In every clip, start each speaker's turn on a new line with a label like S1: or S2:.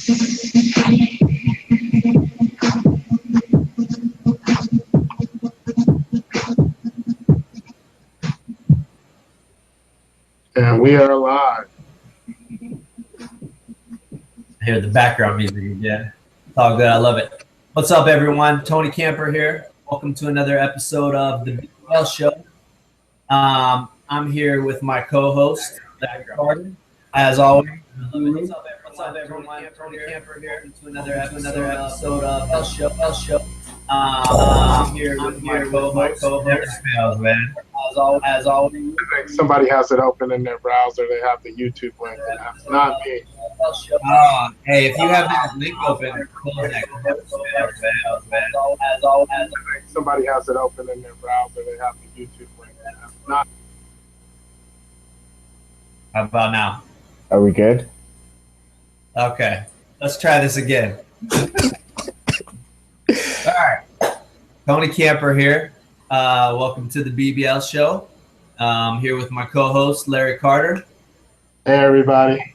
S1: And we are live.
S2: I hear the background music again. It's all good. I love it. What's up, everyone? Tony Camper here. Welcome to another episode of the Barbell Show. I'm here with my co-host, Larry Carter. As always, what's up, everyone? Tony Camper here to another episode of the Show. I'm here with my co-host, man. As always.
S1: I think somebody has it open in their browser. They have the YouTube link. That's not me.
S2: Hey, if you have that link open, close that. As always.
S1: I think somebody has it open in their browser. They have the YouTube link. That's not.
S2: How about now?
S3: Are we good?
S2: Okay, let's try this again. All right, Tony Camper here. Welcome to the BBL Show. Here with my co-host, Larry Carter.
S1: Hey, everybody.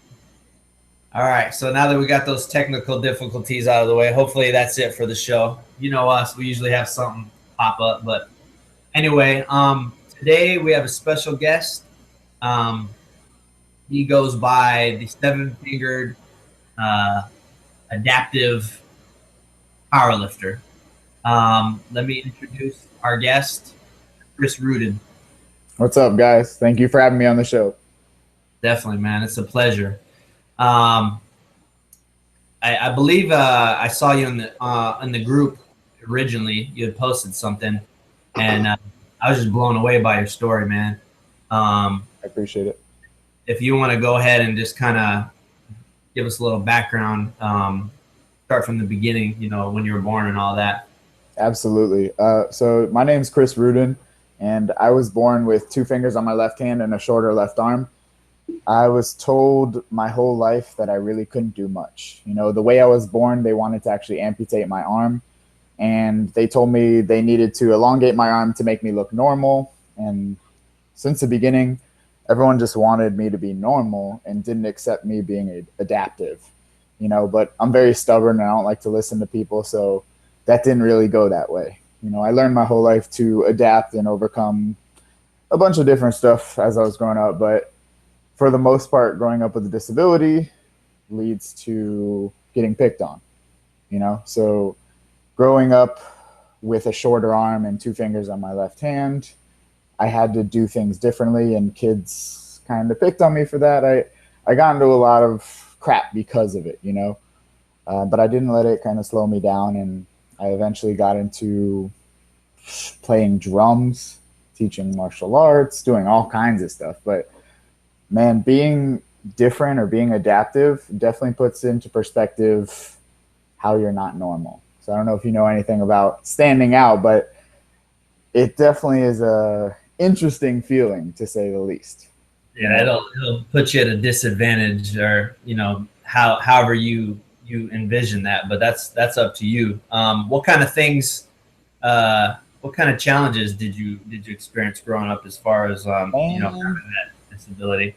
S2: All right, so now that we got those technical difficulties out of the way, hopefully that's it for the show. You know us, we usually have something pop up. But anyway, today we have a special guest. He goes by the seven-fingered adaptive powerlifter. Let me introduce our guest, Chris Ruden.
S3: What's up, guys? Thank you for having me on the show.
S2: Definitely, man. It's a pleasure. I believe I saw you in the group originally. You had posted something, and I was just blown away by your story, man.
S3: I appreciate it.
S2: If you want to go ahead and just kind of give us a little background, start from the beginning, you know, when you were born and all that.
S3: Absolutely. So my name's Chris Ruden, and I was born with 2 fingers on my left hand and a shorter left arm. I was told my whole life that I really couldn't do much. You know, the way I was born, they wanted to actually amputate my arm, and they told me they needed to elongate my arm to make me look normal. And since the beginning, everyone just wanted me to be normal and didn't accept me being adaptive, you know, but I'm very stubborn and I don't like to listen to people. So that didn't really go that way. You know, I learned my whole life to adapt and overcome a bunch of different stuff as I was growing up. But for the most part, growing up with a disability leads to getting picked on, you know. So growing up with a shorter arm and 2 fingers on my left hand, I had to do things differently, and kids kind of picked on me for that. I got into a lot of crap because of it, you know, but I didn't let it kind of slow me down. And I eventually got into playing drums, teaching martial arts, doing all kinds of stuff. But man, being different or being adaptive definitely puts into perspective how you're not normal. So I don't know if you know anything about standing out, but it definitely is a interesting feeling, to say the least.
S2: Yeah, it'll put you at a disadvantage, or you know, however you envision that. But that's up to you. What kind of things, what kind of challenges did you experience growing up as far as you know, having that disability?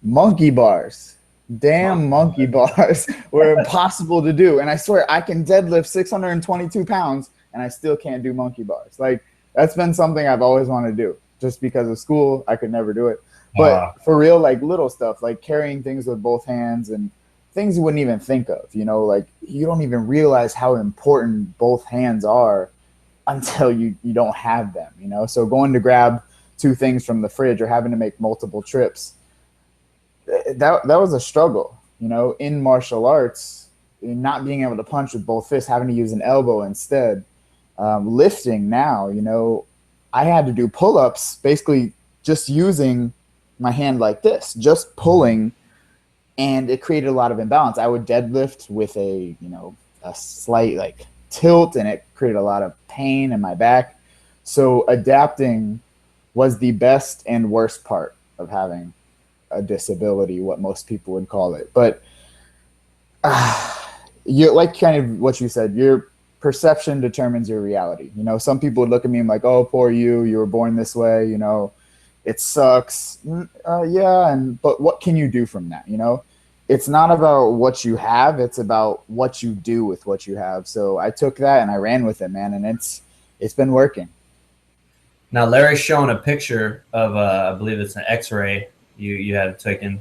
S3: Monkey bars. Damn monkey bars were impossible to do. And I swear I can deadlift 622 pounds and I still can't do monkey bars. Like, that's been something I've always wanted to do. Just because of school, I could never do it. But for real, like little stuff, like carrying things with both hands and things you wouldn't even think of, you know, like you don't even realize how important both hands are until you don't have them, you know. So going to grab 2 things from the fridge or having to make multiple trips, that was a struggle, you know, in martial arts, not being able to punch with both fists, having to use an elbow instead. Lifting now, you know, I had to do pull-ups basically just using my hand like this, just pulling, and it created a lot of imbalance. I would deadlift with a slight like tilt, and it created a lot of pain in my back. So adapting was the best and worst part of having a disability, what most people would call it. But you like kind of what you said, your perception determines your reality. You know, some people would look at me and like, oh, poor you were born this way, you know, it sucks. Yeah, but what can you do from that? You know, it's not about what you have, it's about what you do with what you have. So I took that and I ran with it, man, and it's been working.
S2: Now Larry's showing a picture of I believe it's an X-ray you had taken.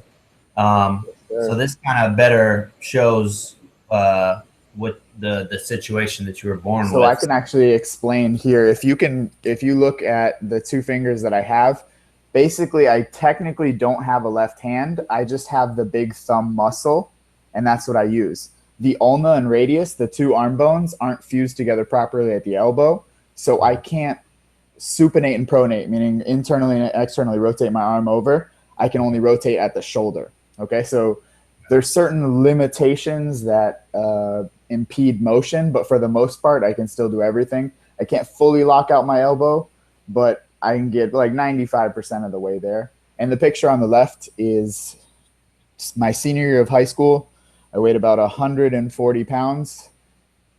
S2: So this kind of better shows what the situation that you were born with.
S3: So I can actually explain here. If you look at the two fingers that I have, basically I technically don't have a left hand. I just have the big thumb muscle, and that's what I use. The ulna and radius, the two arm bones, aren't fused together properly at the elbow, so I can't supinate and pronate, meaning internally and externally rotate my arm over. I can only rotate at the shoulder. Okay, so there's certain limitations that impede motion, but for the most part, I can still do everything. I can't fully lock out my elbow, but I can get like 95% of the way there. And the picture on the left is my senior year of high school. I weighed about 140 pounds,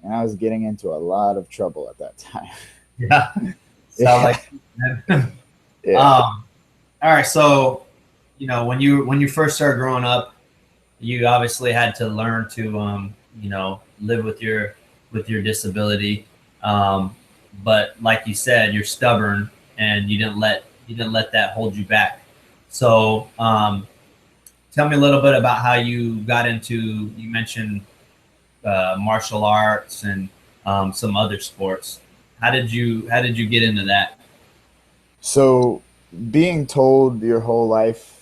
S3: and I was getting into a lot of trouble at that time.
S2: Yeah. Sound like
S3: Yeah.
S2: All right, so when you first started growing up, you obviously had to learn to live with your disability, but like you said, you're stubborn and you didn't let that hold you back. So tell me a little bit about how you got into, you mentioned martial arts and some other sports. How did you get into that?
S3: So being told your whole life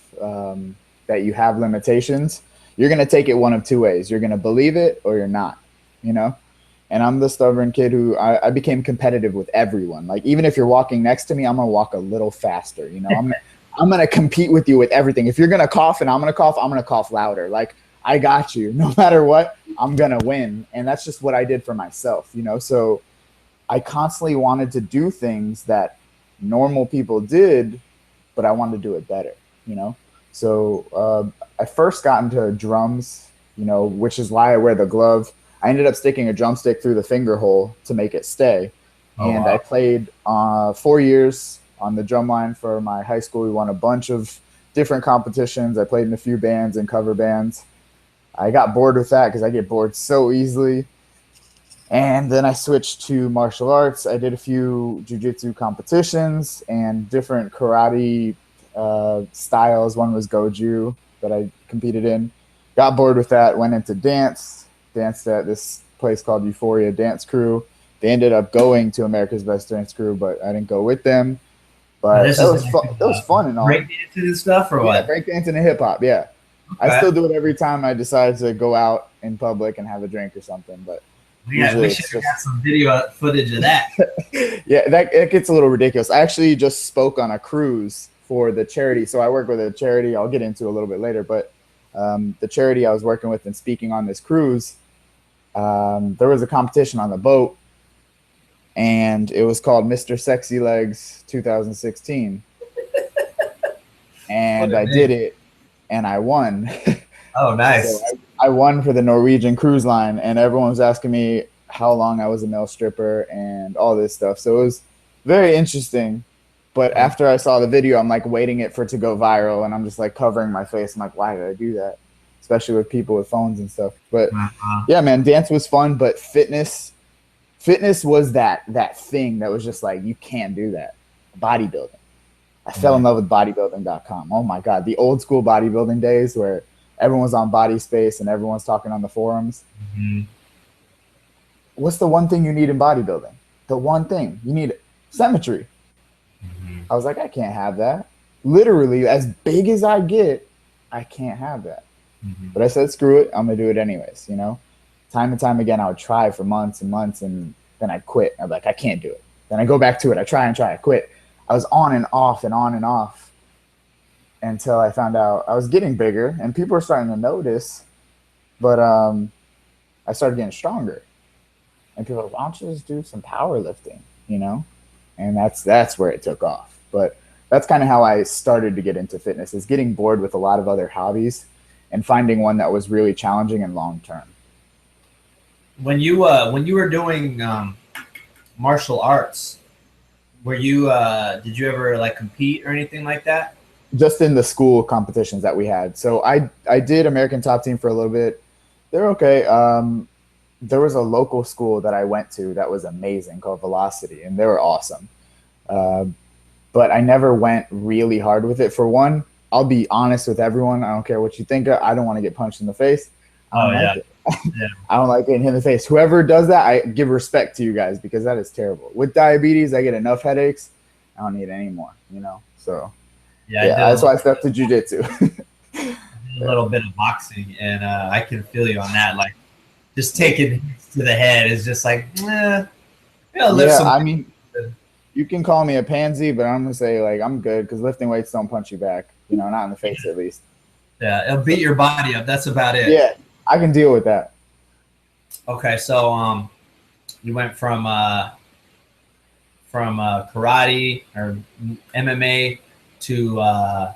S3: that you have limitations, you're going to take it one of two ways. You're going to believe it or you're not, And I'm the stubborn kid who I became competitive with everyone. Like, even if you're walking next to me, I'm going to walk a little faster. I'm going to compete with you with everything. If you're going to cough and I'm going to cough louder. Like, I got you. No matter what, I'm going to win. And that's just what I did for myself, So I constantly wanted to do things that normal people did, but I wanted to do it better, So I first got into drums, which is why I wear the glove. I ended up sticking a drumstick through the finger hole to make it stay. And wow. I played 4 years on the drum line for my high school. We won a bunch of different competitions. I played in a few bands and cover bands. I got bored with that because I get bored so easily. And then I switched to martial arts. I did a few jiu-jitsu competitions and different karate styles. One was Goju that I competed in. Got bored with that, went into dance, danced at this place called Euphoria Dance Crew. They ended up going to America's Best Dance Crew, but I didn't go with them. But it was fun and all.
S2: Breakdancing and stuff or what?
S3: Yeah, breakdancing and hip-hop, yeah. Okay. I still do it every time I decide to go out in public and have a drink or something, but
S2: yeah, we should have got some video footage of that.
S3: Yeah, it gets a little ridiculous. I actually just spoke on a cruise for the charity. So I work with a charity I'll get into a little bit later, but the charity I was working with and speaking on this cruise, there was a competition on the boat, and it was called Mr. Sexy Legs 2016. And I did it, and I won.
S2: Oh, nice.
S3: So I won for the Norwegian Cruise Line, and everyone was asking me how long I was a male stripper and all this stuff. So it was very interesting. But after I saw the video, I'm like waiting for it to go viral, and I'm just like covering my face. I'm like, why did I do that? Especially with people with phones and stuff. But yeah, man, dance was fun, but fitness was that thing that was just like, you can't do that. Bodybuilding. I fell in love with bodybuilding.com. Oh my God. The old school bodybuilding days where everyone's on Body Space and everyone's talking on the forums. Mm-hmm. What's the one thing you need in bodybuilding? The one thing you need: symmetry. Mm-hmm. I was like, I can't have that. Literally, as big as I get, I can't have that. Mm-hmm. But I said, screw it. I'm going to do it anyways. Time and time again, I would try for months and months, and then I'd quit. I'd be like, I can't do it. Then I go back to it. I try, I quit. I was on and off and on and off until I found out I was getting bigger and people were starting to notice. But I started getting stronger. And people were like, why don't you just do some powerlifting, And that's where it took off. But that's kind of how I started to get into fitness, is getting bored with a lot of other hobbies and finding one that was really challenging and long-term.
S2: When you were doing martial arts, were you did you ever like compete or anything like that?
S3: just in the school competitions that we had. So I did American Top Team for a little bit. They're okay. There was a local school that I went to that was amazing called Velocity, and they were awesome. But I never went really hard with it. For one, I'll be honest with everyone. I don't care what you think. I don't want to get punched in the face. I don't like it. Yeah. I don't like getting hit in the face. Whoever does that, I give respect to you guys because that is terrible. With diabetes, I get enough headaches. I don't need any more, So yeah, that's why I stepped to jiu-jitsu.
S2: A little bit of boxing, and I can feel you on that. Like, just taking hits to the head is just like,
S3: I mean, you can call me a pansy, but I'm gonna say like I'm good because lifting weights don't punch you back. Not in the face at least.
S2: Yeah, it'll beat your body up. That's about it.
S3: Yeah, I can deal with that.
S2: Okay, so you went from karate or MMA to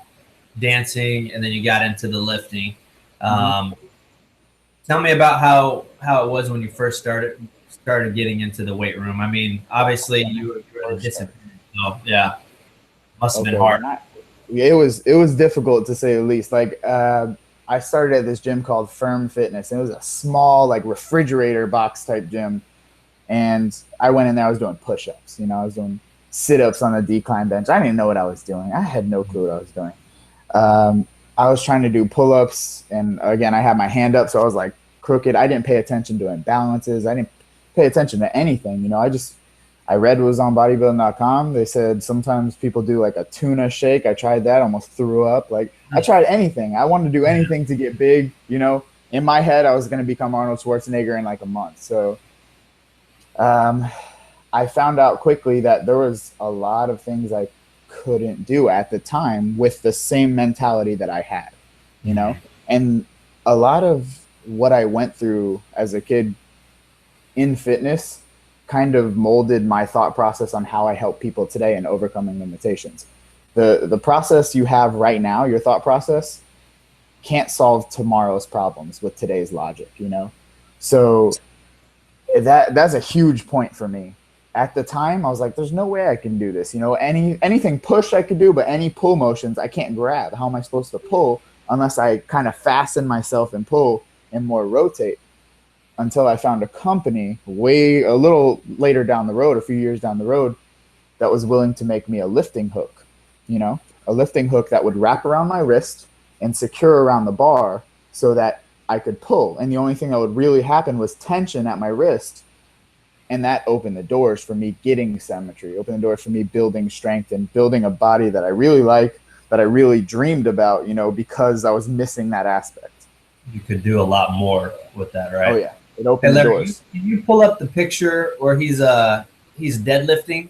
S2: dancing, and then you got into the lifting. Tell me about how it was when you first started getting into the weight room. I mean, obviously you were disciplined, so yeah, must have been hard.
S3: It was difficult to say the least. Like I started at this gym called Firm Fitness, and it was a small like refrigerator box type gym. And I went in there, I was doing push-ups, I was doing sit-ups on a decline bench. I didn't even know what I was doing. I had no clue what I was doing. I was trying to do pull-ups, and again, I had my hand up, so I was like crooked. I didn't pay attention to imbalances. I didn't pay attention to anything. I read what was on bodybuilding.com. They said sometimes people do like a tuna shake. I tried that, almost threw up. Like I tried anything. I wanted to do anything to get big. In my head, I was going to become Arnold Schwarzenegger in like a month. So I found out quickly that there was a lot of things I couldn't do at the time with the same mentality that I had, and a lot of what I went through as a kid in fitness kind of molded my thought process on how I help people today in overcoming limitations. The process you have right now, your thought process, can't solve tomorrow's problems with today's logic, So that's a huge point for me. At the time, I was like, there's no way I can do this. Anything push I could do, but any pull motions I can't grab. How am I supposed to pull unless I kind of fasten myself and pull and more rotate? Until I found a company a little later down the road, a few years down the road, that was willing to make me a lifting hook, a lifting hook that would wrap around my wrist and secure around the bar so that I could pull. And the only thing that would really happen was tension at my wrist. And that opened the doors for me getting symmetry, opened the doors for me building strength and building a body that I really like, that I really dreamed about, because I was missing that aspect.
S2: You could do a lot more with that, right?
S3: Oh, yeah. It opened the doors.
S2: Can you pull up the picture where he's deadlifting?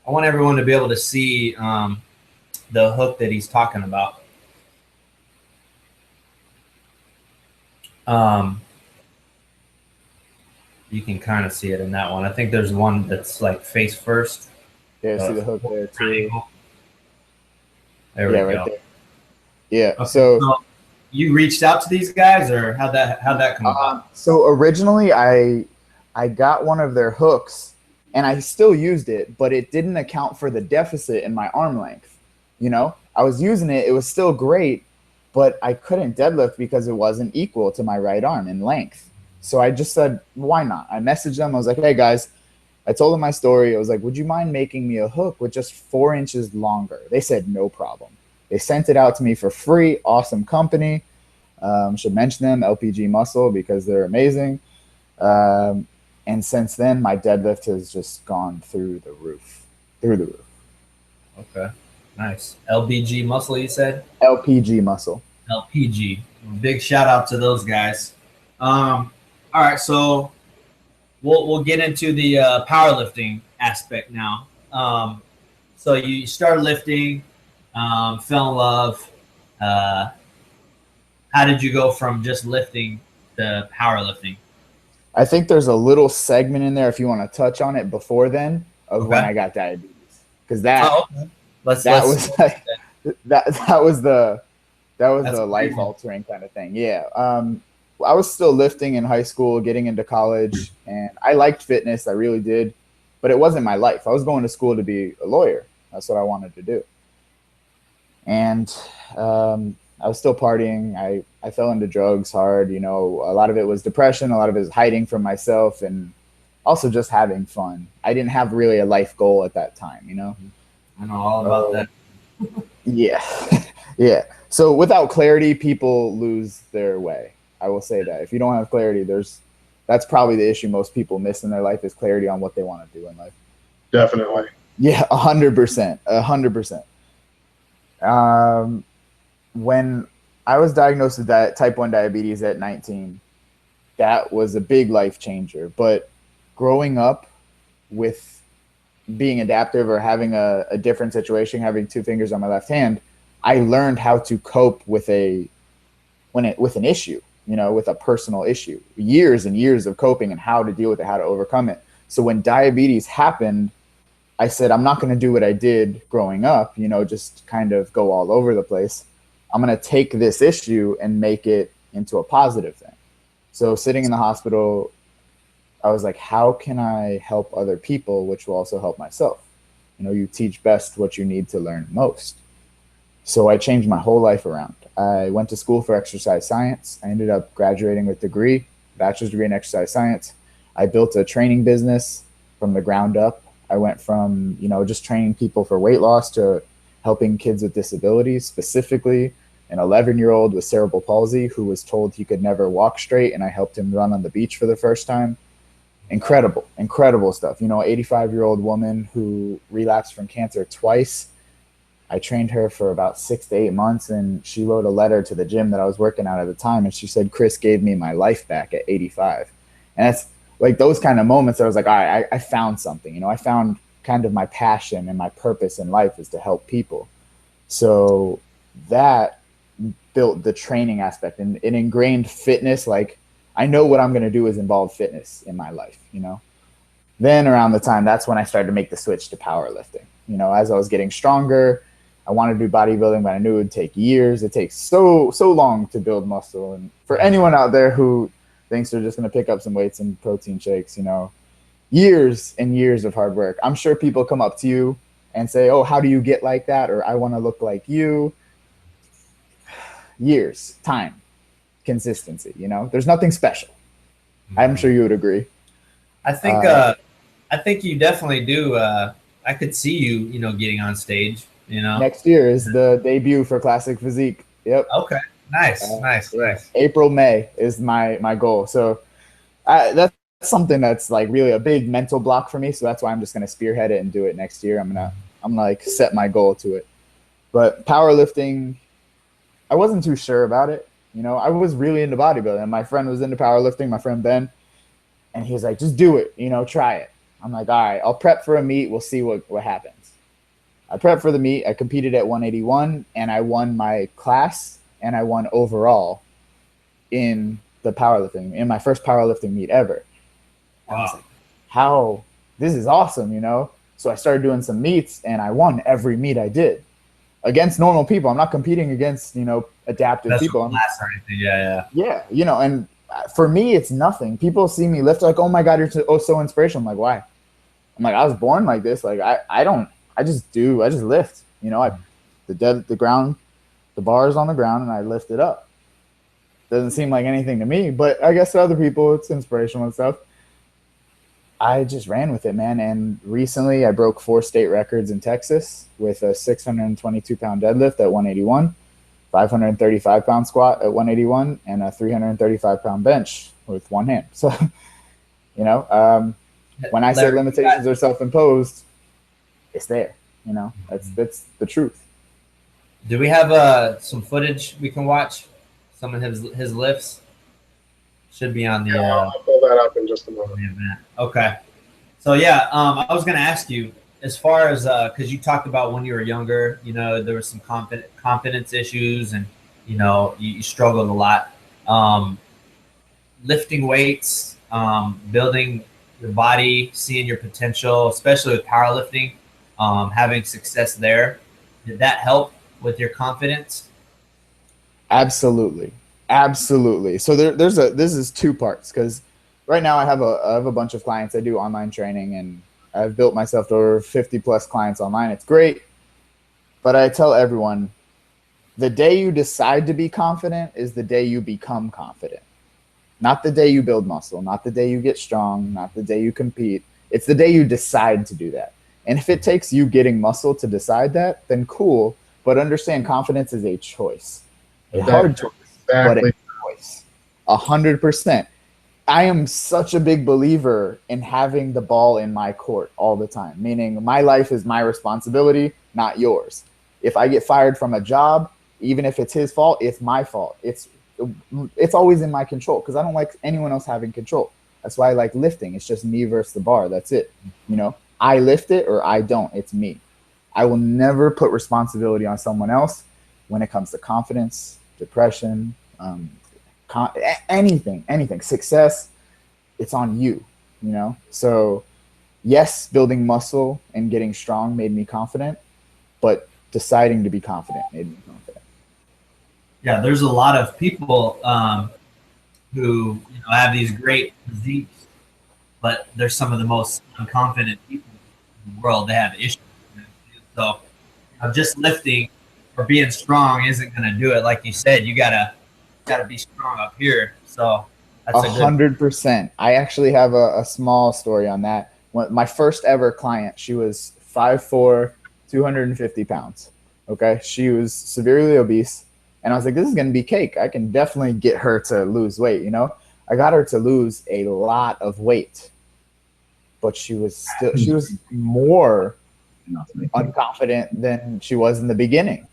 S2: I want everyone to be able to see the hook that he's talking about. You can kind of see it in that one. I think there's one that's like face first.
S3: Yeah, see the hook there too.
S2: There we go.
S3: Right there. Yeah.
S2: Okay,
S3: so
S2: you reached out to these guys, or how'd that come about? So
S3: originally, I got one of their hooks, and I still used it, but it didn't account for the deficit in my arm length. I was using it; it was still great, but I couldn't deadlift because it wasn't equal to my right arm in length. So I just said, why not? I messaged them. I was like, hey, guys. I told them my story. I was like, would you mind making me a hook with just 4 inches longer? They said, no problem. They sent it out to me for free. Awesome company. Should mention them, LPG Muscle, because they're amazing. And since then, my deadlift has just gone through the roof.
S2: Okay. Nice. LBG Muscle, you said?
S3: LPG Muscle.
S2: LPG. Big shout out to those guys. All right, so we'll get into the powerlifting aspect now. So you started lifting, fell in love. How did you go from just lifting to powerlifting?
S3: I think there's a little segment in there if you want to touch on it before then of when I got diabetes, because that was the life altering kind of thing. Yeah. I was still lifting in high school, getting into college, and I liked fitness. I really did, but it wasn't my life. I was going to school to be a lawyer. That's what I wanted to do. And I was still partying. I fell into drugs hard. You know, a lot of it was depression. A lot of it was hiding from myself, and also just having fun. I didn't have really a life goal at that time, you know?
S2: I know all about that.
S3: Yeah. Yeah. So without clarity, people lose their way. I will say that. If you don't have clarity, that's probably the issue most people miss in their life, is clarity on what they want to do in life.
S1: Definitely.
S3: Yeah, 100%. 100%. When I was diagnosed with that type 1 diabetes at 19, that was a big life changer. But growing up with being adaptive or having a different situation, having 2 fingers on my left hand, I learned how to cope with an issue, you know, with a personal issue. Years and years of coping and how to deal with it, how to overcome it. So when diabetes happened, I said, I'm not going to do what I did growing up, you know, just kind of go all over the place. I'm going to take this issue and make it into a positive thing. So sitting in the hospital, I was like, how can I help other people, which will also help myself? You know, you teach best what you need to learn most. So I changed my whole life around. I went to school for exercise science. I ended up graduating with a bachelor's degree in exercise science. I built a training business from the ground up. I went from, you know, just training people for weight loss to helping kids with disabilities, specifically an 11-year-old with cerebral palsy who was told he could never walk straight, and I helped him run on the beach for the first time. Incredible stuff. You know, 85-year-old woman who relapsed from cancer twice. I trained her for about 6 to 8 months, and she wrote a letter to the gym that I was working at the time, and she said, Chris gave me my life back at 85. And that's like those kind of moments. I was like, all right, I found something. You know, I found kind of my passion and my purpose in life is to help people. So that built the training aspect and it ingrained fitness. Like, I know what I'm going to do is involve fitness in my life, you know. Then around the time, that's when I started to make the switch to powerlifting. You know, as I was getting stronger, I wanted to do bodybuilding, but I knew it would take years. It takes so long to build muscle. And for anyone out there who thinks they're just going to pick up some weights and protein shakes, you know, years and years of hard work. I'm sure people come up to you and say, oh, how do you get like that? Or I want to look like you. Years, time, consistency, you know, there's nothing special. I'm sure you would agree.
S2: I think you definitely do. I could see you, you know, getting on stage, you know.
S3: Next year is the debut for Classic Physique. Yep.
S2: Okay. Nice. Nice.
S3: April, May is my goal. So that's something that's like really a big mental block for me. So that's why I'm just going to spearhead it and do it next year. I'm gonna like set my goal to it. But powerlifting, I wasn't too sure about it. You know, I was really into bodybuilding. My friend was into powerlifting, my friend Ben, and he was like, just do it, you know, try it. I'm like, all right, I'll prep for a meet. We'll see what happens. I prepped for the meet. I competed at 181, and I won my class, and I won overall in the powerlifting, in my first powerlifting meet ever. Wow. I was like, how? This is awesome, you know? So I started doing some meets, and I won every meet I did. Against normal people. I'm not competing against, you know, adaptive people.
S2: Yeah.
S3: Yeah, you know, and for me, it's nothing. People see me lift like, oh my God, you're so inspirational. I'm like, why? I'm like, I was born like this. Like, I just lift. You know, the ground, the bar is on the ground, and I lift it up. Doesn't seem like anything to me, but I guess to other people, it's inspirational and stuff. I just ran with it, man. And recently I broke 4 state records in Texas with a 622-pound deadlift at 181, 535-pound squat at 181, and a 335-pound bench with one hand. So, you know, when I say limitations are self-imposed, it's there. You know, that's the truth.
S2: Do we have some footage we can watch? Some of his lifts? Should be on the.
S1: I'll pull that up in just a moment.
S2: Okay. So yeah, I was gonna ask you as far as because you talked about when you were younger, you know, there was some confidence issues, and you know you struggled a lot. Lifting weights, building your body, seeing your potential, especially with powerlifting, having success there. Did that help with your confidence?
S3: Absolutely. So this is 2 parts, because right now I have a bunch of clients. I do online training, and I've built myself to over 50 plus clients online. It's great, but I tell everyone, the day you decide to be confident is the day you become confident. Not the day you build muscle, not the day you get strong, not the day you compete. It's the day you decide to do that. And if it takes you getting muscle to decide that, then cool. But understand confidence is a choice, a hard choice, but a choice. 100%. I am such a big believer in having the ball in my court all the time, meaning my life is my responsibility, not yours. If I get fired from a job, even if it's his fault, it's my fault. It's always in my control because I don't like anyone else having control. That's why I like lifting. It's just me versus the bar. That's it. You know, I lift it or I don't. It's me. I will never put responsibility on someone else when it comes to confidence, depression, anything, success. It's on you, you know? So yes, building muscle and getting strong made me confident, but deciding to be confident made me confident.
S2: Yeah, there's a lot of people who have these great physiques, but they're some of the most unconfident people in the world. They have issues. So just lifting or being strong isn't going to do it. Like you said, you gotta be strong up here. So that's
S3: 100%. I actually have a small story on that. My first ever client, she was 5'4", 250 pounds. Okay, she was severely obese. And I was like, this is going to be cake. I can definitely get her to lose weight, you know? I got her to lose a lot of weight. But she was more unconfident than she was in the beginning.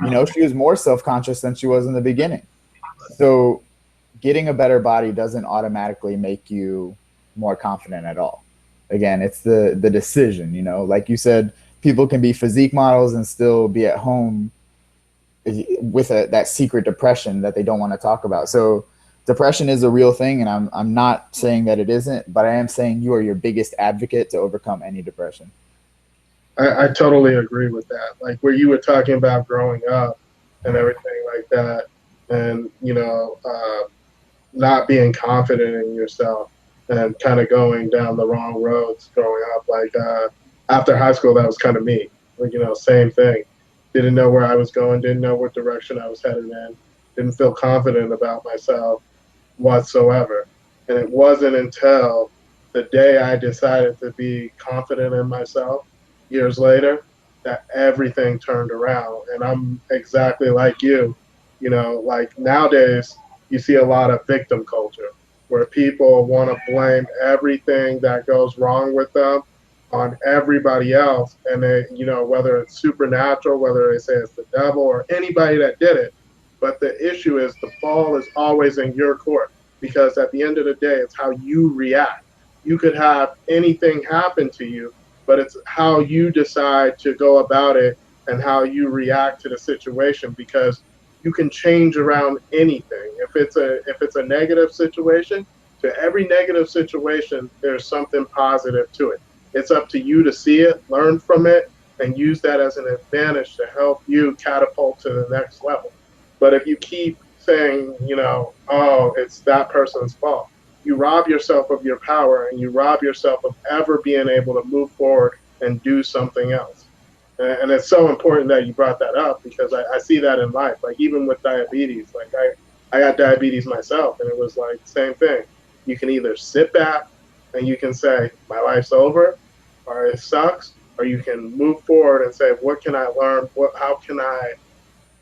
S3: You know, she was more self-conscious than she was in the beginning. So getting a better body doesn't automatically make you more confident at all. Again, it's the decision, you know? Like you said, people can be physique models and still be at home with that secret depression that they don't want to talk about. So depression is a real thing, and I'm not saying that it isn't, but I am saying you are your biggest advocate to overcome any depression.
S1: I totally agree with that. Like where you were talking about growing up and everything like that, and not being confident in yourself and kind of going down the wrong roads growing up. Like after high school, that was kind of me. Like, same thing. Didn't know where I was going, didn't know what direction I was headed in, didn't feel confident about myself whatsoever. And it wasn't until the day I decided to be confident in myself years later that everything turned around. And I'm exactly like you. Like nowadays, you see a lot of victim culture where people want to blame everything that goes wrong with them on everybody else, and they, whether it's supernatural, whether they say it's the devil or anybody that did it. But the issue is the ball is always in your court, because at the end of the day, it's how you react. You could have anything happen to you, but it's how you decide to go about it and how you react to the situation, because you can change around anything. If it's a negative situation, to every negative situation, there's something positive to it. It's up to you to see it, learn from it, and use that as an advantage to help you catapult to the next level. But if you keep saying, oh, it's that person's fault, you rob yourself of your power, and you rob yourself of ever being able to move forward and do something else. And it's so important that you brought that up, because I see that in life. Like even with diabetes, like I got diabetes myself, and it was like same thing. You can either sit back and you can say, my life's over, or it sucks, or you can move forward and say, what can I learn? How can I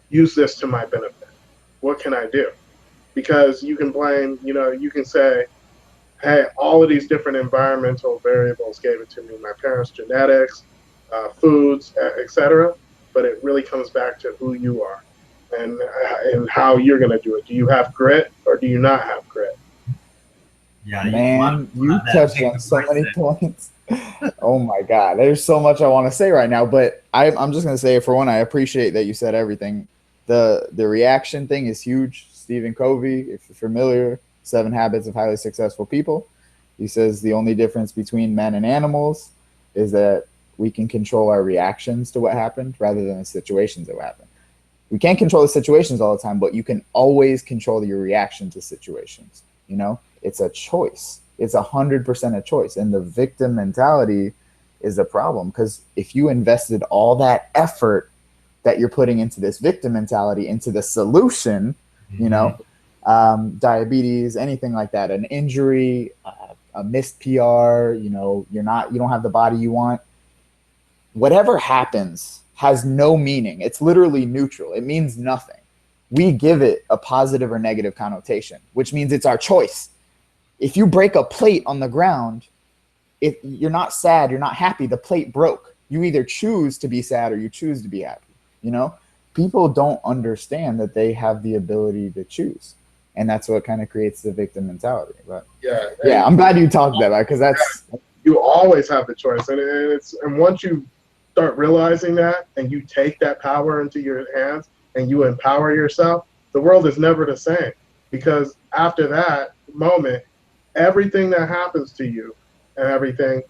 S1: use this to my benefit? What can I do? Because you can blame, you can say, hey, all of these different environmental variables gave it to me, my parents' genetics, foods, etc. But it really comes back to who you are and how you're going to do it. Do you have grit or do you not have grit?
S2: Yeah,
S3: man, you touched on so many points. Oh my God, there's so much I want to say right now, but I'm just going to say, for one, I appreciate that you said everything. The reaction thing is huge. Stephen Covey, if you're familiar, 7 Habits of Highly Successful People. He says the only difference between men and animals is that we can control our reactions to what happened rather than the situations that happened. We can't control the situations all the time, but you can always control your reaction to situations. It's a choice. It's 100% a choice. And the victim mentality is a problem, because if you invested all that effort that you're putting into this victim mentality, into the solution, you know, diabetes, anything like that, an injury, a missed PR, you know, you don't have the body you want. Whatever happens has no meaning. It's literally neutral. It means nothing. We give it a positive or negative connotation, which means it's our choice. If you break a plate on the ground, if you're not sad, you're not happy, the plate broke. You either choose to be sad or you choose to be happy. You know, people don't understand that they have the ability to choose. And that's what kind of creates the victim mentality. But yeah, I'm glad you talked about it, because that's,
S1: you always have the choice. And once you start realizing that and you take that power into your hands and you empower yourself, the world is never the same. Because after that moment, everything that happens to you and everything,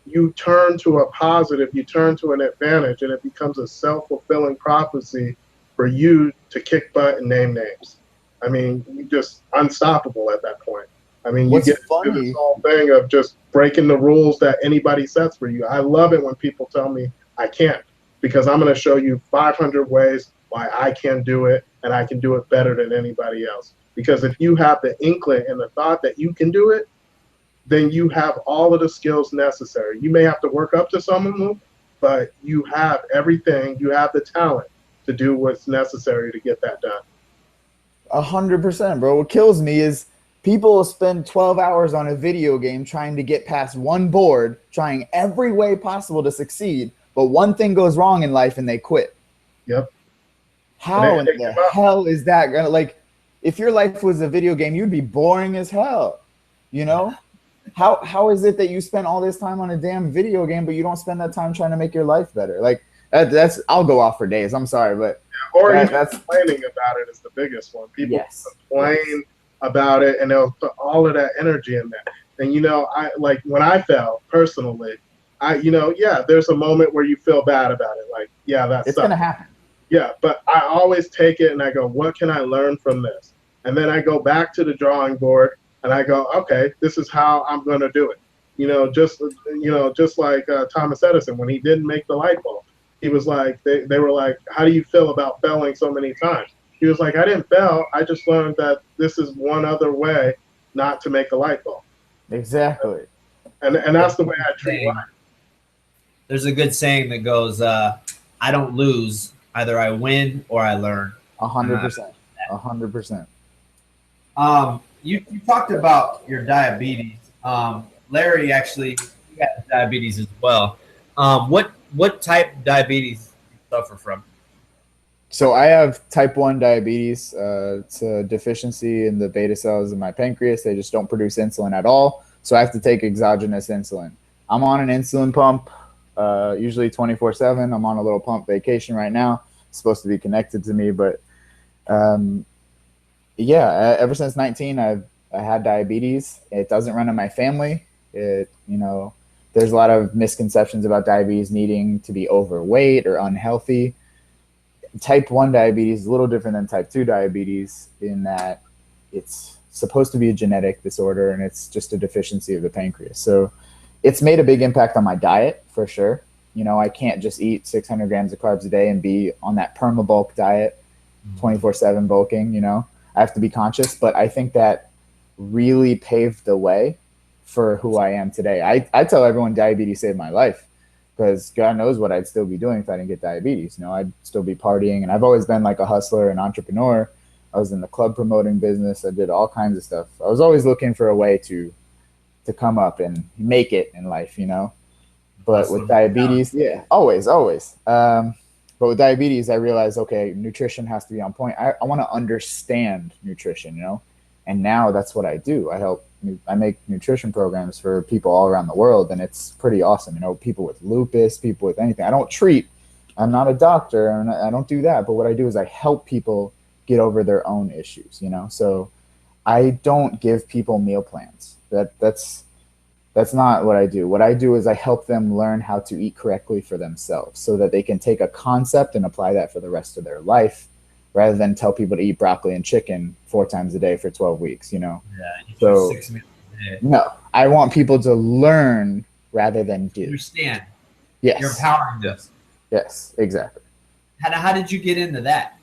S1: you turn to a positive, you turn to an advantage, and it becomes a self-fulfilling prophecy for you to kick butt and name names. I mean, you're just unstoppable at that point. I mean, you get to this whole thing of just breaking the rules that anybody sets for you. I love it when people tell me I can't, because I'm going to show you 500 ways why I can do it, and I can do it better than anybody else. Because if you have the inkling and the thought that you can do it, then you have all of the skills necessary. You may have to work up to some of them, but you have everything. You have the talent to do what's necessary to get that done.
S3: 100%, bro. What kills me is people spend 12 hours on a video game trying to get past one board, trying every way possible to succeed, but one thing goes wrong in life and they quit.
S1: Yep.
S3: How in the hell is that gonna, like, if your life was a video game, you'd be boring as hell, you know? How is it that you spend all this time on a damn video game, but you don't spend that time trying to make your life better? Like, that's I'll go off for days. I'm sorry, but
S1: or even complaining about it is the biggest one. People complain about it, and they'll put all of that energy in there. And you know, I like when I fell personally, there's a moment where you feel bad about it. Like, it's
S3: gonna happen.
S1: Yeah, but I always take it and I go, what can I learn from this? And then I go back to the drawing board and I go, okay, this is how I'm going to do it. Just like Thomas Edison, when he didn't make the light bulb, he was like, they were like, how do you feel about failing so many times? He was like, I didn't fail. I just learned that this is one other way not to make a light bulb.
S3: Exactly.
S1: And that's the way I treat life.
S2: There's a good saying that goes, I don't lose. Either I win or I learn.
S3: 100%. 100%.
S2: You talked about your diabetes. Larry actually got diabetes as well. What type of diabetes do you suffer from?
S3: So I have type 1 diabetes. It's a deficiency in the beta cells in my pancreas. They just don't produce insulin at all. So I have to take exogenous insulin. I'm on an insulin pump, usually 24/7. I'm on a little pump vacation right now. It's supposed to be connected to me, but ever since 19, I had diabetes. It doesn't run in my family. There's a lot of misconceptions about diabetes needing to be overweight or unhealthy. Type 1 diabetes is a little different than type 2 diabetes in that it's supposed to be a genetic disorder and it's just a deficiency of the pancreas. So it's made a big impact on my diet for sure. I can't just eat 600 grams of carbs a day and be on that perma-bulk diet, 24/7 bulking, I have to be conscious. But I think that really paved the way for who I am today. I tell everyone diabetes saved my life, because God knows what I'd still be doing if I didn't get diabetes. I'd still be partying, and I've always been like a hustler and entrepreneur. I was in the club promoting business. I did all kinds of stuff. I was always looking for a way to come up and make it in life, But with diabetes, always. But with diabetes, I realized, okay, nutrition has to be on point. I want to understand nutrition, and now that's what I do. I make nutrition programs for people all around the world, and it's pretty awesome. People with lupus, people with anything. I don't treat. I'm not a doctor, and I don't do that. But what I do is I help people get over their own issues, So I don't give people meal plans. That's not what I do. What I do is I help them learn how to eat correctly for themselves so that they can take a concept and apply that for the rest of their life, rather than tell people to eat broccoli and chicken 4 times a day for 12 weeks,
S2: Yeah,
S3: so
S2: 6 meals a day.
S3: No, I want people to learn rather than do.
S2: Understand.
S3: Yes.
S2: You're empowering this.
S3: Yes, exactly.
S2: How did you get into that?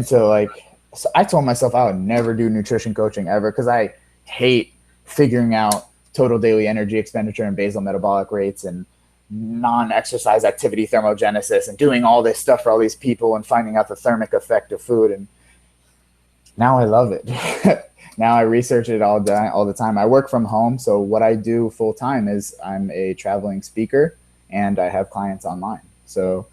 S3: So I told myself I would never do nutrition coaching ever because I hate figuring out total daily energy expenditure and basal metabolic rates and non-exercise activity thermogenesis and doing all this stuff for all these people and finding out the thermic effect of food. And now I love it. Now I research it all the time. I work from home, so what I do full time is I'm a traveling speaker and I have clients online. So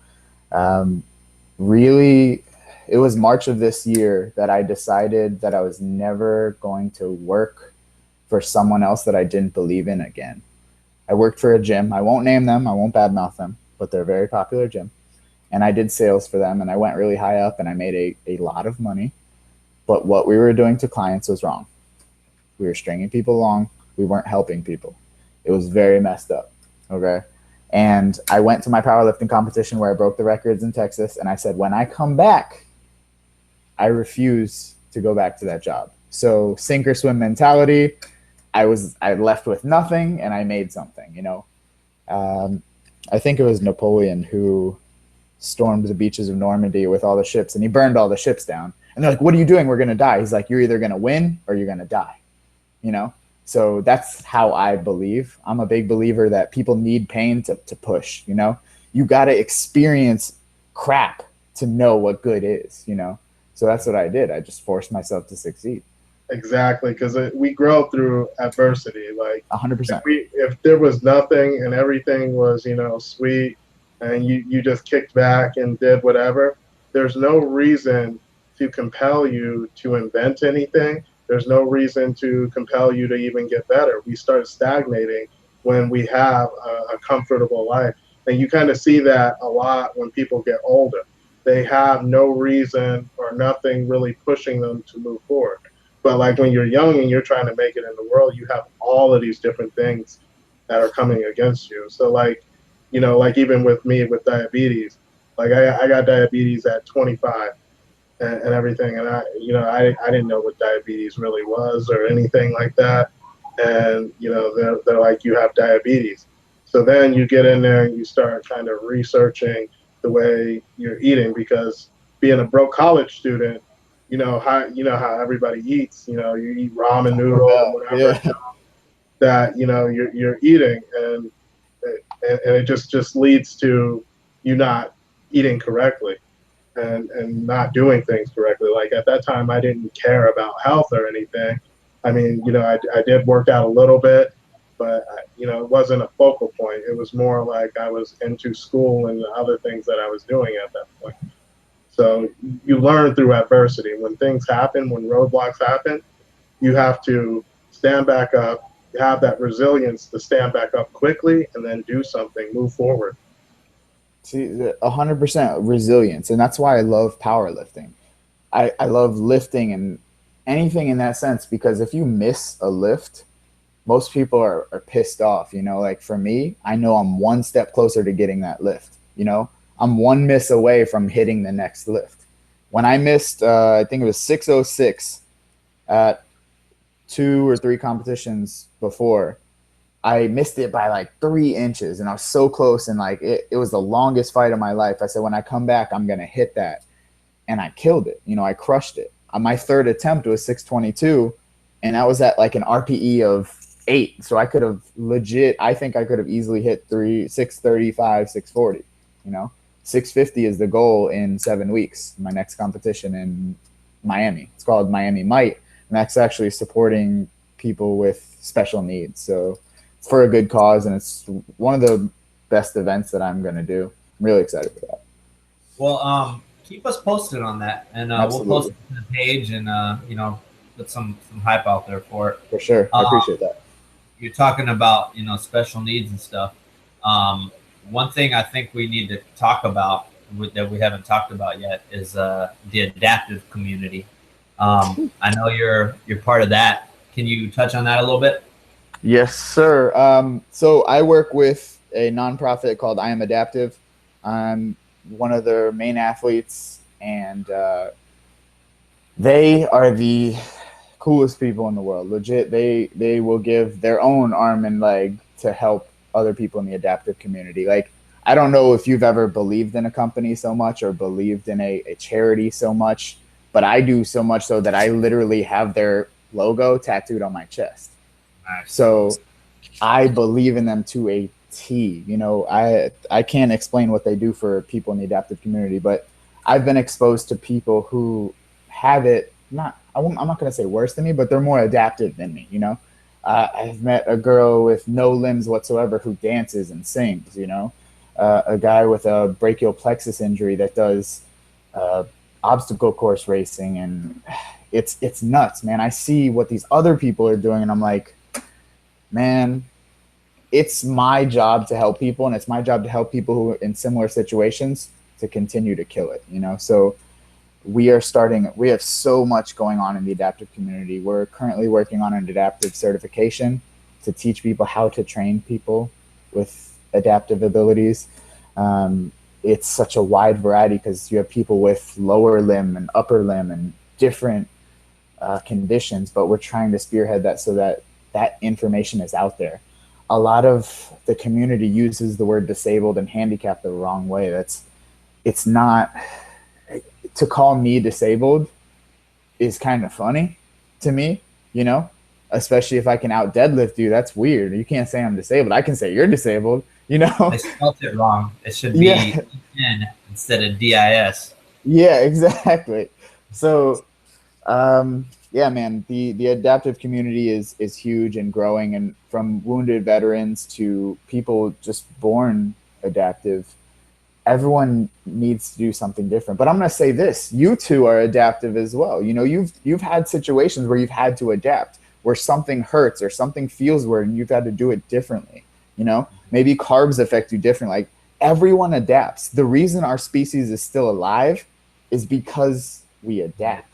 S3: really, it was March of this year that I decided that I was never going to work for someone else that I didn't believe in again. I worked for a gym. I won't name them. I won't badmouth them, but they're a very popular gym. And I did sales for them, and I went really high up, and I made a lot of money. But what we were doing to clients was wrong. We were stringing people along. We weren't helping people. It was very messed up, okay? And I went to my powerlifting competition where I broke the records in Texas, and I said, when I come back, I refuse to go back to that job. So sink or swim mentality. I left with nothing and I made something, you know. I think it was Napoleon who stormed the beaches of Normandy with all the ships, and he burned all the ships down. And they're like, what are you doing? We're going to die. He's like, you're either going to win or you're going to die, you know? So that's how I believe. I'm a big believer that people need pain to push, you know? You got to experience crap to know what good is, you know? So that's what I did. I just forced myself to succeed.
S1: Exactly, because we grow through adversity. Like
S3: 100%.
S1: If there was nothing and everything was, you know, sweet, and you just kicked back and did whatever, there's no reason to compel you to invent anything. There's no reason to compel you to even get better. We start stagnating when we have a comfortable life. And you kind of see that a lot when people get older. They have no reason or nothing really pushing them to move forward. But like when you're young and you're trying to make it in the world, you have all of these different things that are coming against you. So like, you know, like even with me with diabetes, like I got diabetes at 25 and everything. And I didn't know what diabetes really was or anything like that. And, you know, they're like, you have diabetes. So then you get in there and you start kind of researching the way you're eating, because being a broke college student, you know how everybody eats. You know, you eat ramen noodles and whatever that you're eating, and it just leads to you not eating correctly and not doing things correctly. Like at that time, I didn't care about health or anything. I mean, you know, I did work out a little bit, but you know, it wasn't a focal point. It was more like I was into school and the other things that I was doing at that point. So you learn through adversity. When things happen, when roadblocks happen, you have to stand back up, have that resilience to stand back up quickly and then do something, move forward.
S3: See, 100% resilience. And that's why I love powerlifting. I love lifting and anything in that sense, because if you miss a lift, most people are pissed off, you know. Like for me, I know I'm one step closer to getting that lift, you know. I'm one miss away from hitting the next lift. When I missed, I think it was 606 at 2 or 3 competitions before, I missed it by like 3 inches, and I was so close, and like it was the longest fight of my life. I said, when I come back, I'm going to hit that. And I killed it. You know, I crushed it. My third attempt was 622, and that was at like an RPE of 8. So I could have I think I could have easily hit 635, 640, you know. 650 is the goal in 7 weeks. My next competition in Miami. It's called Miami Might, and that's actually supporting people with special needs. So it's for a good cause, and it's one of the best events that I'm going to do. I'm really excited for that.
S2: Well, keep us posted on that, and we'll post it to the page, and you know, put some hype out there for it.
S3: For sure, I appreciate that.
S2: You're talking about, you know, special needs and stuff. One thing I think we need to talk about that we haven't talked about yet is the adaptive community. I know you're part of that. Can you touch on that a little bit?
S3: Yes, sir. So I work with a nonprofit called I Am Adaptive. I'm one of their main athletes, and they are the coolest people in the world. Legit, they will give their own arm and leg to help other people in the adaptive community. Like, I don't know if you've ever believed in a company so much or believed in a charity so much, but I do so much so that I literally have their logo tattooed on my chest.
S2: Nice.
S3: So I believe in them to a T. You know, I can't explain what they do for people in the adaptive community, but I've been exposed to people who have it, I'm not going to say worse than me, but they're more adaptive than me, you know. I've met a girl with no limbs whatsoever who dances and sings, you know. A guy with a brachial plexus injury that does obstacle course racing, and it's nuts, man. I see what these other people are doing, and I'm like, man, it's my job to help people, and it's my job to help people who are in similar situations to continue to kill it, you know. So we have so much going on in the adaptive community. We're currently working on an adaptive certification to teach people how to train people with adaptive abilities. It's such a wide variety because you have people with lower limb and upper limb and different conditions, but we're trying to spearhead that so that that information is out there. A lot of the community uses the word disabled and handicapped the wrong way. It's not. To call me disabled is kind of funny to me, you know, especially if I can out deadlift you. That's weird. You can't say I'm disabled. I can say you're disabled, you know.
S2: I spelled it wrong. It should be N instead of DIS.
S3: Yeah, exactly. So, yeah, man, the adaptive community is huge and growing, and from wounded veterans to people just born adaptive, everyone needs to do something different. But I'm going to say this, you two are adaptive as well. You know, you've had situations where you've had to adapt, where something hurts or something feels weird and you've had to do it differently. You know, maybe carbs affect you differently. Like, everyone adapts. The reason our species is still alive is because we adapt,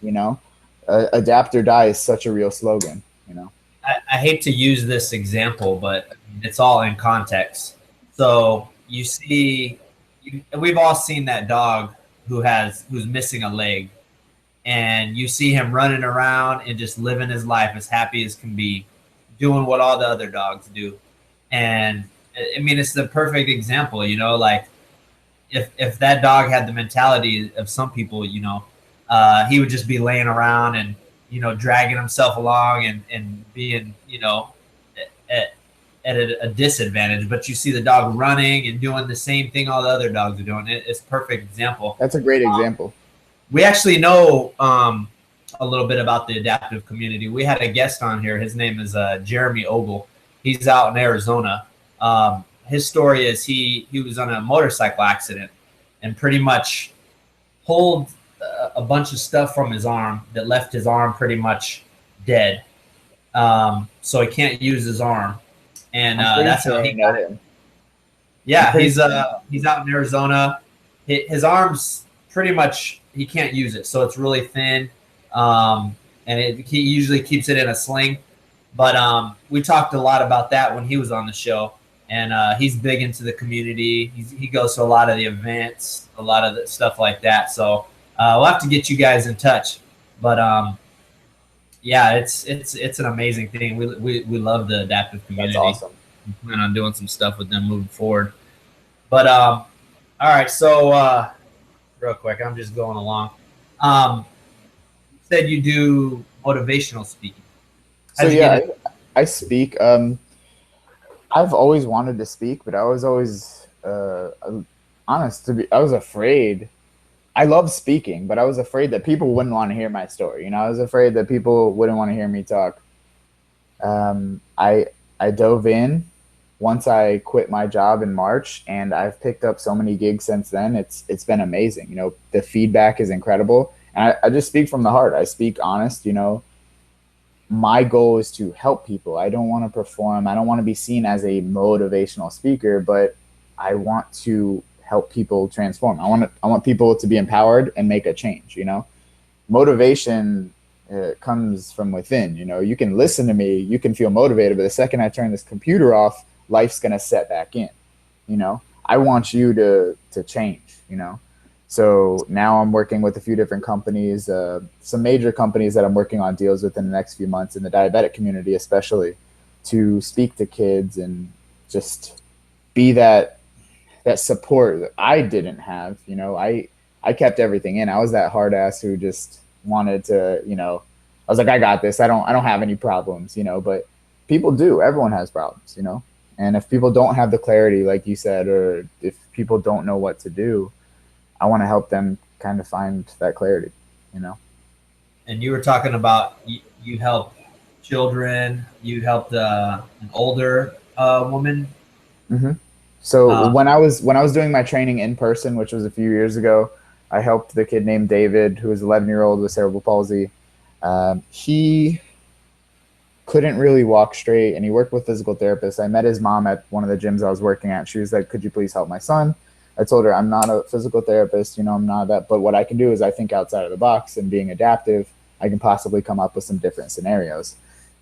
S3: you know. Adapt or die is such a real slogan, you know.
S2: I hate to use this example, but it's all in context. So you see, we've all seen that dog who's missing a leg, and you see him running around and just living his life as happy as can be, doing what all the other dogs do. And I mean, it's the perfect example, you know, like if that dog had the mentality of some people, you know, he would just be laying around and, you know, dragging himself along and being, you know, at a disadvantage. But you see the dog running and doing the same thing all the other dogs are doing. It's a perfect example.
S3: That's a great example.
S2: We actually know a little bit about the adaptive community. We had a guest on here. His name is Jeremy Ogle. He's out in Arizona. His story is he was on a motorcycle accident and pretty much pulled a bunch of stuff from his arm that left his arm pretty much dead. So he can't use his arm. And that's how he got it. Yeah, he's out in Arizona. His arm's pretty much, he can't use it, so it's really thin. And he usually keeps it in a sling. But we talked a lot about that when he was on the show. And he's big into the community. He goes to a lot of the events, a lot of the stuff like that. So we'll have to get you guys in touch. But yeah, it's an amazing thing. We love the adaptive community.
S3: That's awesome.
S2: We plan on doing some stuff with them moving forward. But all right, so real quick, I'm just going along. You said you do motivational speaking.
S3: So yeah, I speak. I've always wanted to speak, but I was always honest. I was afraid. I love speaking, but I was afraid that people wouldn't want to hear my story. You know, I was afraid that people wouldn't want to hear me talk. I dove in once I quit my job in March, and I've picked up so many gigs since then. It's been amazing. You know, the feedback is incredible, and I just speak from the heart. I speak honest. You know, my goal is to help people. I don't want to perform. I don't want to be seen as a motivational speaker, but I want to help people transform. I want people to be empowered and make a change. You know, motivation comes from within. You know, you can listen to me, you can feel motivated, but the second I turn this computer off, life's gonna set back in. You know, I want you to change. You know, so now I'm working with a few different companies, some major companies that I'm working on deals with in the next few months in the diabetic community, especially, to speak to kids and just be that support that I didn't have. You know, I kept everything in. I was that hard ass who just wanted to, you know, I was like, I got this. I don't have any problems, you know, but people do. Everyone has problems, you know. And if people don't have the clarity, like you said, or if people don't know what to do, I want to help them kind of find that clarity, you know.
S2: And you were talking about you help children. You helped an older woman.
S3: Mm-hmm. So when I was doing my training in person, which was a few years ago, I helped the kid named David, who was 11-year-old with cerebral palsy. He couldn't really walk straight, and he worked with physical therapists. I met his mom at one of the gyms I was working at. She was like, "Could you please help my son?" I told her, "I'm not a physical therapist, you know, I'm not that, but what I can do is I think outside of the box, and being adaptive, I can possibly come up with some different scenarios."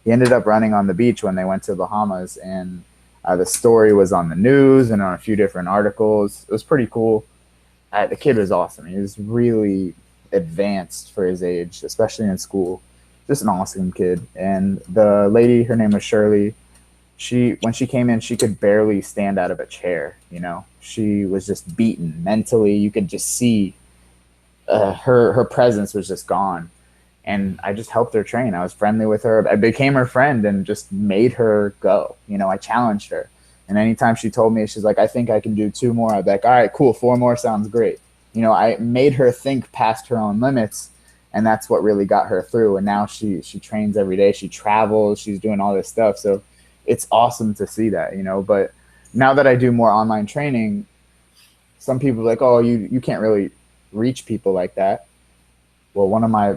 S3: He ended up running on the beach when they went to Bahamas, and the story was on the news and on a few different articles. It was pretty cool. The kid was awesome. He was really advanced for his age, especially in school. Just an awesome kid. And the lady, her name was Shirley, when she came in, she could barely stand out of a chair. You know, she was just beaten mentally. You could just see her presence was just gone. And I just helped her train. I was friendly with her. I became her friend and just made her go. You know, I challenged her. And anytime she told me, she's like, "I think I can do 2 more." I'd be like, "All right, cool. 4 more sounds great." You know, I made her think past her own limits. And that's what really got her through. And now she trains every day. She travels. She's doing all this stuff. So it's awesome to see that, you know. But now that I do more online training, some people are like, "Oh, you can't really reach people like that." Well, one of my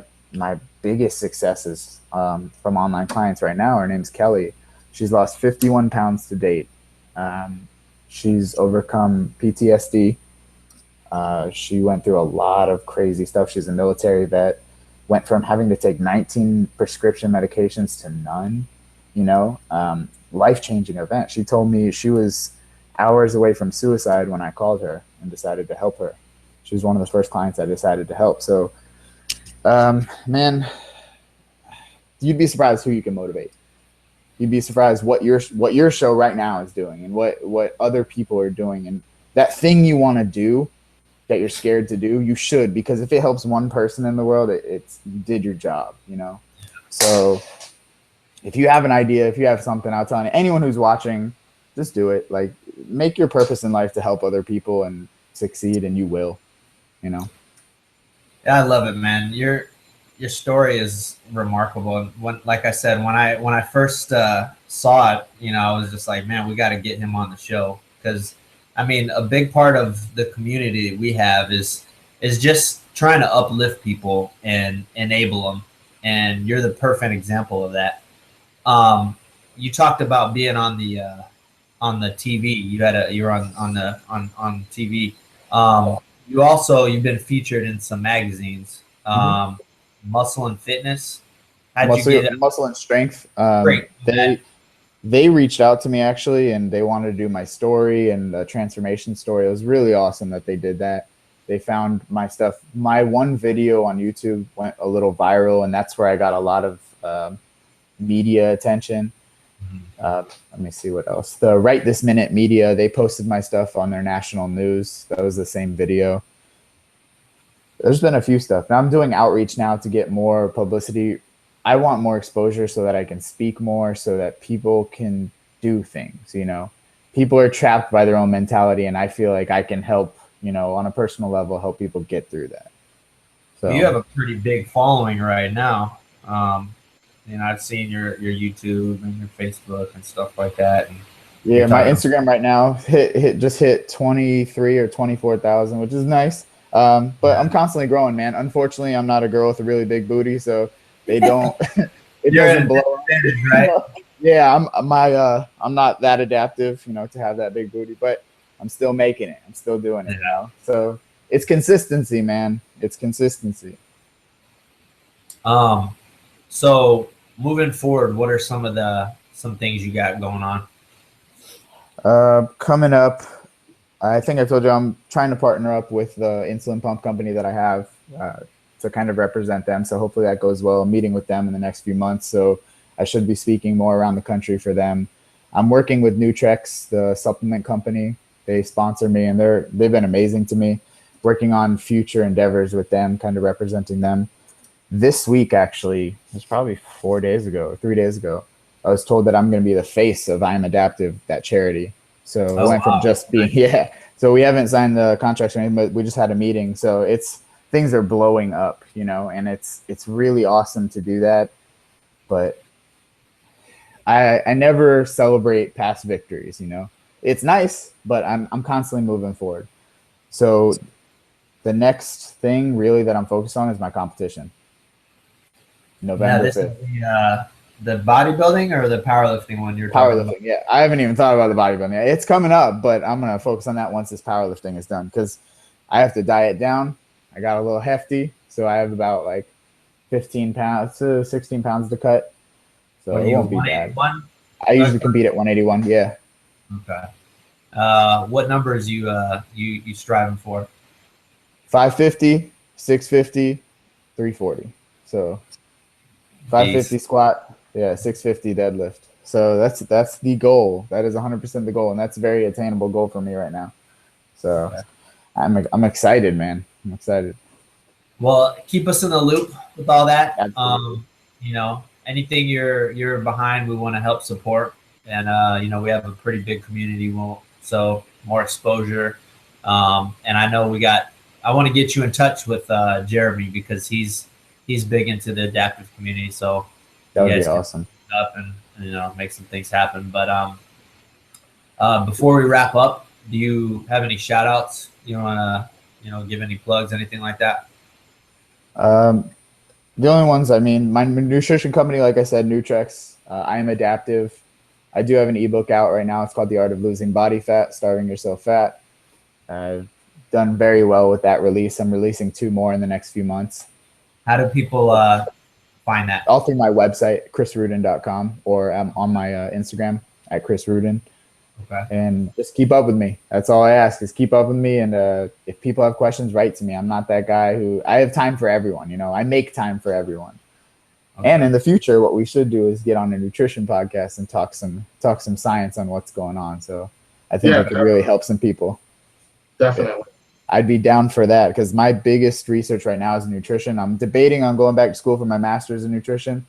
S3: biggest successes from online clients right now, her name's Kelly. She's lost 51 pounds to date. She's overcome PTSD. She went through a lot of crazy stuff. She's a military vet, went from having to take 19 prescription medications to none, you know, life-changing event. She told me she was hours away from suicide when I called her and decided to help her. She was one of the first clients I decided to help. So, man, you'd be surprised who you can motivate. You'd be surprised what your show right now is doing and what other people are doing. And that thing you want to do that you're scared to do, you should, because if it helps one person in the world, it's you did your job, you know? So if you have an idea, if you have something, I'll tell you, anyone who's watching, just do it. Like, make your purpose in life to help other people and succeed, and you will, you know?
S2: Yeah, I love it, man. Your story is remarkable. And like I said, when I first saw it, you know, I was just like, man, we got to get him on the show, because I mean, a big part of the community we have is just trying to uplift people and enable them. And you're the perfect example of that. You talked about being on the TV. You were on TV. You've been featured in some magazines. Muscle and Fitness.
S3: Muscle and Strength.
S2: Great.
S3: They reached out to me actually, and they wanted to do my story and the transformation story. It was really awesome that they did that. They found my stuff. My one video on YouTube went a little viral, and that's where I got a lot of media attention. Let me see what else. The Right This Minute Media, they posted my stuff on their national news. That was the same video. There's been a few stuff. Now I'm doing outreach now to get more publicity. I want more exposure so that I can speak more, so that people can do things, you know. People are trapped by their own mentality, and I feel like I can help, you know, on a personal level, help people get through that. So
S2: you have a pretty big following right now. You know, I've seen your YouTube and your Facebook and stuff like that. And
S3: yeah, my Instagram right now just hit 23 or 24,000, which is nice. But I'm constantly growing, man. Unfortunately, I'm not a girl with a really big booty, so they don't. It doesn't blow up,
S2: right?
S3: Yeah, I'm not that adaptive, you know, to have that big booty, but I'm still making it. I'm still doing it, you know. So it's consistency, man. It's consistency.
S2: So moving forward, what are some things you got going on?
S3: Coming up, I think I told you I'm trying to partner up with the insulin pump company that I have to kind of represent them. So hopefully that goes well. I'm meeting with them in the next few months. So I should be speaking more around the country for them. I'm working with Nutrex, the supplement company. They sponsor me, and they've been amazing to me. Working on future endeavors with them, kind of representing them. This week, actually, it was probably 4 days ago, or 3 days ago, I was told that I'm going to be the face of I Am Adaptive, that charity. So it went from just being, So we haven't signed the contracts or anything, but we just had a meeting. So things are blowing up, and it's really awesome to do that. But I never celebrate past victories, It's nice, but I'm constantly moving forward. So the next thing really that I'm focused on is my competition. November 5th.
S2: Is the bodybuilding or the powerlifting one you're talking about?
S3: Powerlifting, yeah. I haven't even thought about the bodybuilding yet. It's coming up, but I'm going to focus on that once this powerlifting is done because I have to diet down. I got a little hefty, so I have about like 15 pounds to 16 pounds to cut. So it won't be bad. I usually compete at 181, yeah.
S2: Okay. What numbers you striving for?
S3: 550, 650, 340. So 550 squat, 650 deadlift. So that's the goal. That is 100% the goal, and that's a very attainable goal for me right now. So okay. I'm excited, man. I'm excited.
S2: Well, keep us in the loop with all that.
S3: Absolutely.
S2: Anything you're behind, we want to help support, and we have a pretty big community, so more exposure. And I know I want to get you in touch with Jeremy because he's big into the adaptive community. So
S3: that would be awesome.
S2: Up and make some things happen. But before we wrap up, do you have any shout outs? You want to give any plugs, anything like that?
S3: The only ones, my nutrition company, like I said, Nutrex. I Am Adaptive. I do have an ebook out right now. It's called The Art of Losing Body Fat, Starving Yourself Fat. I've done very well with that release. I'm releasing 2 more in the next few months.
S2: How do people find that?
S3: All through my website, chrisruden.com, or on my Instagram at Chris Ruden.
S2: Okay.
S3: And just keep up with me. That's all I ask is keep up with me. And if people have questions, write to me. I'm not that guy I have time for everyone. I make time for everyone. Okay. And in the future, what we should do is get on a nutrition podcast and talk some science on what's going on. So I think it could really help some people.
S1: Definitely.
S3: I'd be down for that because my biggest research right now is nutrition. I'm debating on going back to school for my master's in nutrition,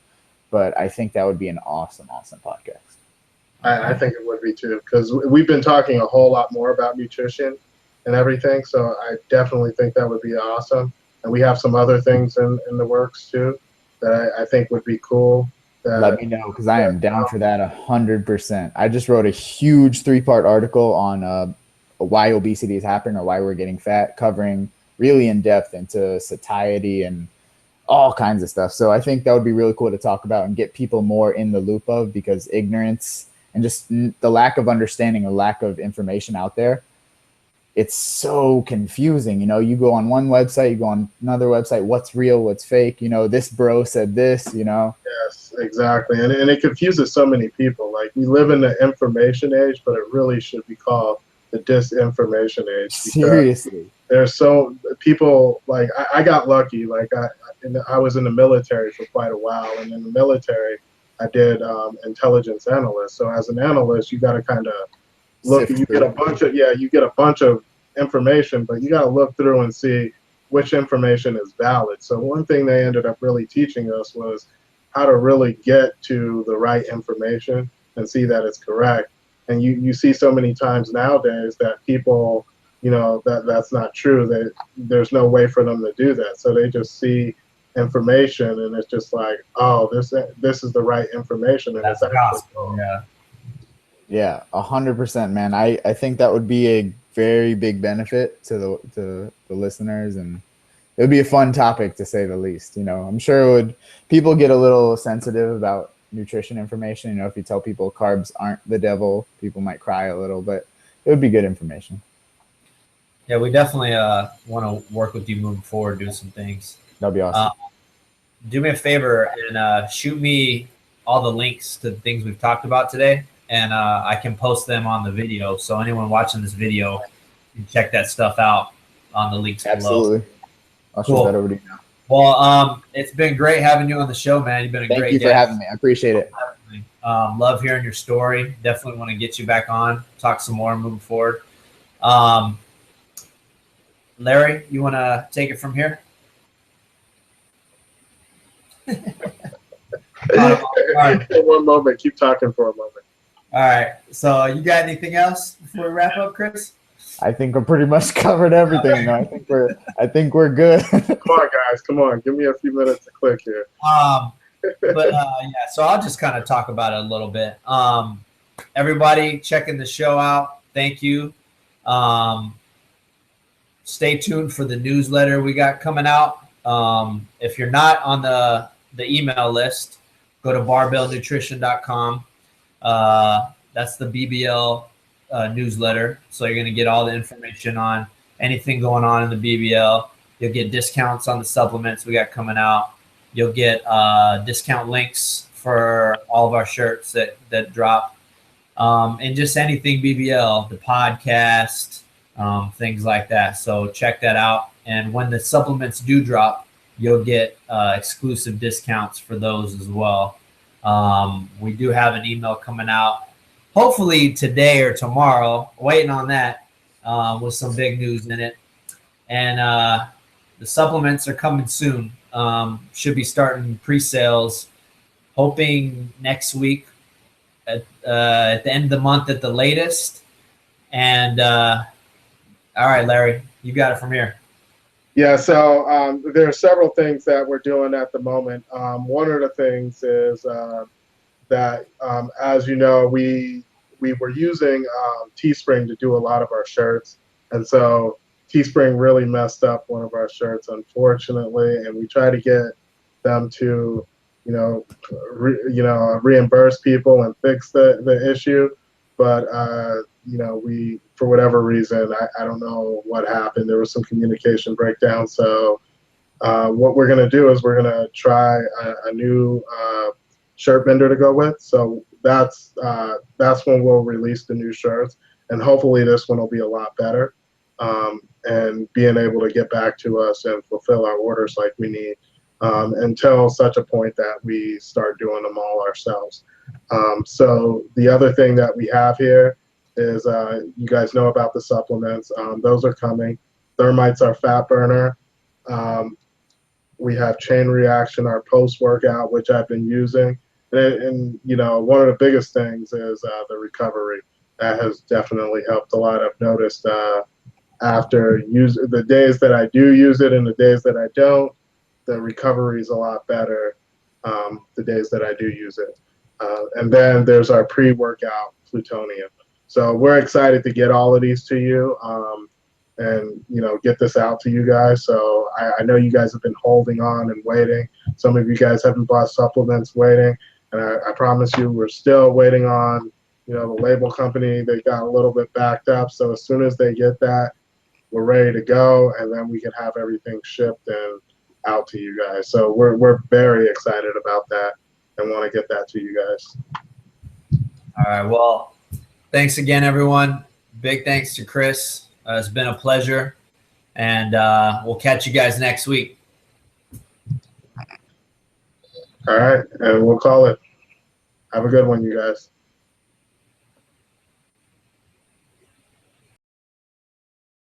S3: but I think that would be an awesome podcast.
S1: I think it would be too, because we've been talking a whole lot more about nutrition and everything. So I definitely think that would be awesome. And we have some other things in the works too that I think would be cool.
S3: Let me know because I am down for that 100%. I just wrote a huge 3-part article on why obesity is happening or why we're getting fat, covering really in depth into satiety and all kinds of stuff. So I think that would be really cool to talk about and get people more in the loop of, because ignorance and just the lack of understanding or lack of information out there, it's so confusing. You go on one website, you go on another website, what's real, what's fake, this bro said this,
S1: Yes, exactly. And it confuses so many people. Like, we live in the information age, but it really should be called the disinformation age.
S3: Seriously.
S1: There's so people, like, I got lucky. Like, I was in the military for quite a while, and in the military I did intelligence analyst. So as an analyst, you got to kind of look. You get a bunch of information, but you got to look through and see which information is valid. So one thing they ended up really teaching us was how to really get to the right information and see that it's correct. And you see so many times nowadays that people, that's not true. There's no way for them to do that. So they just see information and it's just like, oh, this is the right information. And
S2: that's gospel.
S3: Yeah, 100%, man. I think that would be a very big benefit to the listeners, and it would be a fun topic to say the least. I'm sure people get a little sensitive about nutrition information. If you tell people carbs aren't the devil, people might cry a little, but it would be good information.
S2: Yeah, we definitely want to work with you moving forward, do some things.
S3: That'd be awesome.
S2: Do me a favor and shoot me all the links to the things we've talked about today, and I can post them on the video. So anyone watching this video can check that stuff out on the links below.
S3: Absolutely. I'll shoot that over to you now.
S2: Well, it's been great having you on the show, man. You've been a great guest.
S3: Thank you for having me. I appreciate it.
S2: Love hearing your story. Definitely want to get you back on, talk some more moving forward. Larry, you want to take it from here?
S1: One moment. Keep talking for a moment.
S2: All right. So you got anything else before we wrap up, Chris?
S3: I think we're pretty much covered everything. I think we're good.
S1: Come on, guys. Come on. Give me a few minutes to click here.
S2: So I'll just kind of talk about it a little bit. Everybody checking the show out, thank you. Stay tuned for the newsletter we got coming out. If you're not on the email list, go to barbellnutrition.com. That's the BBL newsletter. So you're going to get all the information on anything going on in the BBL. You'll get discounts on the supplements we got coming out. You'll get discount links for all of our shirts that drop. And just anything BBL, the podcast, things like that. So check that out. And when the supplements do drop, you'll get exclusive discounts for those as well. We do have an email coming out, hopefully today or tomorrow, waiting on that, with some big news in it. And the supplements are coming soon. Should be starting pre-sales, hoping next week at the end of the month at the latest. And all right, Larry, you got it from here.
S1: Yeah, so there are several things that we're doing at the moment. One of the things is that, as you know, we were using Teespring to do a lot of our shirts. And so Teespring really messed up one of our shirts, unfortunately, and we try to get them to, reimburse people and fix the issue. But, we, for whatever reason, I don't know what happened. There was some communication breakdown. So what we're going to do is we're going to try a new shirt vendor to go with. So that's when we'll release the new shirts. And hopefully this one will be a lot better. And being able to get back to us and fulfill our orders like we need until such a point that we start doing them all ourselves. So the other thing that we have here is you guys know about the supplements. Those are coming. Thermite's our fat burner. We have Chain Reaction, our post-workout, which I've been using. And one of the biggest things is the recovery. That has definitely helped a lot. I've noticed after the days that I do use it and the days that I don't, the recovery is a lot better the days that I do use it. And then there's our pre-workout plutonium. So we're excited to get all of these to you and get this out to you guys. So I know you guys have been holding on and waiting. Some of you guys haven't bought supplements waiting. And I promise you we're still waiting on the label company. They got a little bit backed up. So as soon as they get that, we're ready to go, and then we can have everything shipped and out to you guys. So we're very excited about that and want to get that to you guys.
S2: All right. Well, thanks again, everyone. Big thanks to Chris. It's been a pleasure, and we'll catch you guys next week.
S1: All right, and we'll call it. Have a good one, you guys.